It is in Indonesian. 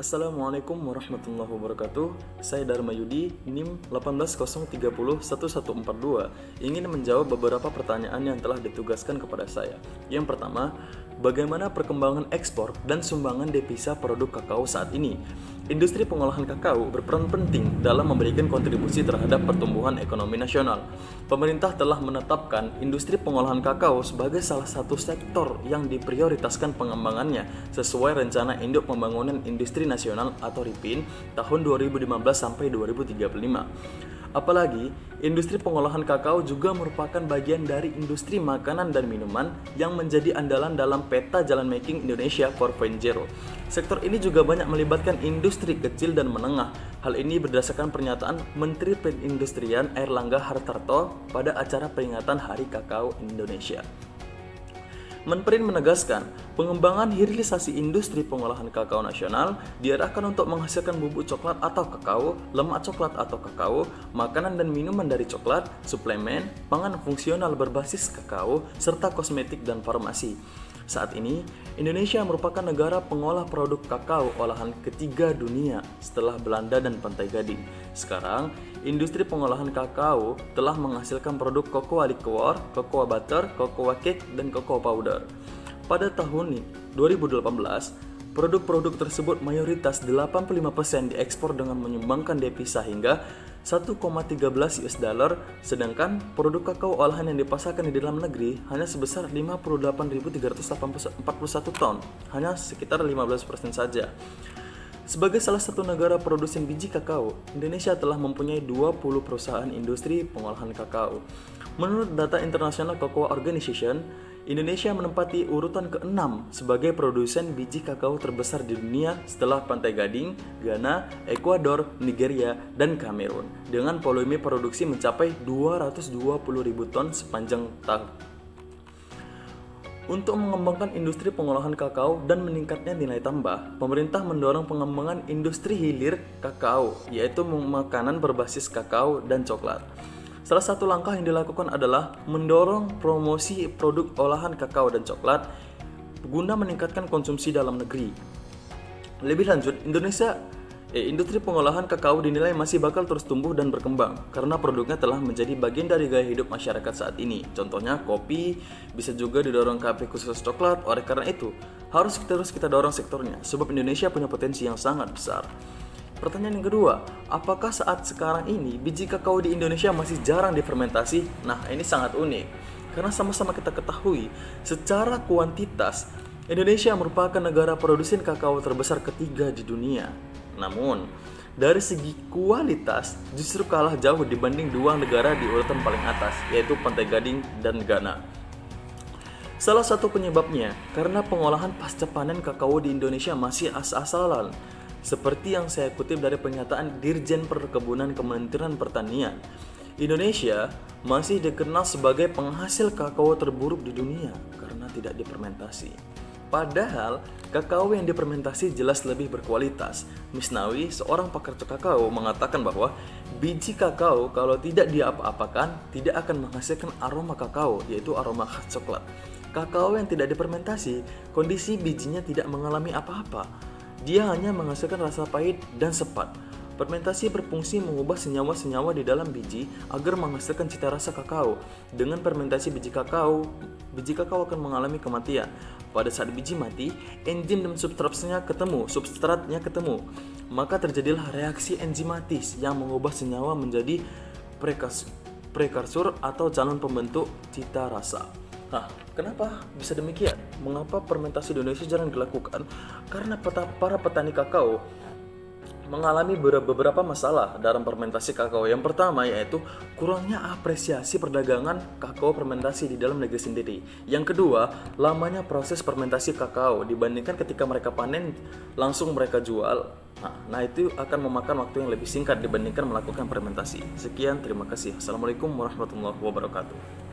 Assalamualaikum warahmatullahi wabarakatuh. Saya Dharma Yudi, NIM 180301142, ingin menjawab beberapa pertanyaan yang telah ditugaskan kepada saya. Yang pertama, bagaimana perkembangan ekspor dan sumbangan devisa produk kakao saat ini? Industri pengolahan kakao berperan penting dalam memberikan kontribusi terhadap pertumbuhan ekonomi nasional. Pemerintah telah menetapkan industri pengolahan kakao sebagai salah satu sektor yang diprioritaskan pengembangannya sesuai Rencana Induk Pembangunan Industri Nasional atau RIPIN tahun 2015 sampai 2035. Apalagi, industri pengolahan kakao juga merupakan bagian dari industri makanan dan minuman yang menjadi andalan dalam peta Jalan Making Indonesia 4.0. Sektor ini juga banyak melibatkan industri kecil dan menengah. Hal ini berdasarkan pernyataan Menteri Perindustrian Airlangga Hartarto pada acara peringatan Hari Kakao Indonesia. Menperin menegaskan, pengembangan hilirisasi industri pengolahan kakao nasional diarahkan untuk menghasilkan bubuk coklat atau kakao, lemak coklat atau kakao, makanan dan minuman dari coklat, suplemen, pangan fungsional berbasis kakao, serta kosmetik dan farmasi. Saat ini, Indonesia merupakan negara pengolah produk kakao olahan ketiga dunia setelah Belanda dan Pantai Gading. Sekarang, industri pengolahan kakao telah menghasilkan produk cocoa liquor, cocoa butter, cocoa cake, dan cocoa powder. Pada tahun 2018, produk-produk tersebut mayoritas 85% diekspor dengan menyumbangkan devisa hingga 1,13 US dollar, sedangkan produk kakao olahan yang dipasarkan di dalam negeri hanya sebesar 58.341 ton, hanya sekitar 15% saja. Sebagai salah satu negara produsen biji kakao, Indonesia telah mempunyai 20 perusahaan industri pengolahan kakao. Menurut data International Cocoa Organization, Indonesia menempati urutan ke-6 sebagai produsen biji kakao terbesar di dunia setelah Pantai Gading, Ghana, Ekuador, Nigeria, dan Kamerun dengan volume produksi mencapai 220.000 ton sepanjang tahun. Untuk mengembangkan industri pengolahan kakao dan meningkatnya nilai tambah, pemerintah mendorong pengembangan industri hilir kakao, yaitu makanan berbasis kakao dan coklat. Salah satu langkah yang dilakukan adalah mendorong promosi produk olahan kakao dan coklat guna meningkatkan konsumsi dalam negeri. Lebih lanjut, industri pengolahan kakao dinilai masih bakal terus tumbuh dan berkembang karena produknya telah menjadi bagian dari gaya hidup masyarakat saat ini. Contohnya kopi, bisa juga didorong kafe khusus coklat. Oleh karena itu, harus terus kita dorong sektornya sebab Indonesia punya potensi yang sangat besar. Pertanyaan yang kedua, apakah saat sekarang ini biji kakao di Indonesia masih jarang difermentasi? Nah, ini sangat unik karena sama-sama kita ketahui secara kuantitas Indonesia merupakan negara produsen kakao terbesar ketiga di dunia. Namun, dari segi kualitas justru kalah jauh dibanding dua negara di urutan paling atas, yaitu Pantai Gading dan Ghana. Salah satu penyebabnya karena pengolahan pasca panen kakao di Indonesia masih asal-asalan. Seperti yang saya kutip dari pernyataan Dirjen Perkebunan Kementerian Pertanian, Indonesia masih dikenal sebagai penghasil kakao terburuk di dunia karena tidak difermentasi. Padahal, kakao yang difermentasi jelas lebih berkualitas. Misnawi, seorang pakar kakao, mengatakan bahwa biji kakao kalau tidak diapa-apakan tidak akan menghasilkan aroma kakao, yaitu aroma khas coklat. Kakao yang tidak difermentasi, kondisi bijinya tidak mengalami apa-apa. Dia hanya menghasilkan rasa pahit dan sepat. Fermentasi berfungsi mengubah senyawa-senyawa di dalam biji agar menghasilkan cita rasa kakao. Dengan fermentasi biji kakao akan mengalami kematian. Pada saat biji mati, enzim dan substratnya ketemu. Maka terjadilah reaksi enzimatis yang mengubah senyawa menjadi prekursor atau calon pembentuk cita rasa. Nah, kenapa bisa demikian? Mengapa fermentasi di Indonesia jarang dilakukan? Karena para petani kakao mengalami beberapa masalah dalam fermentasi kakao. Yang pertama yaitu kurangnya apresiasi perdagangan kakao fermentasi di dalam negeri sendiri. Yang kedua, lamanya proses fermentasi kakao dibandingkan ketika mereka panen langsung mereka jual. Nah, itu akan memakan waktu yang lebih singkat dibandingkan melakukan fermentasi. Sekian, terima kasih. Assalamualaikum warahmatullahi wabarakatuh.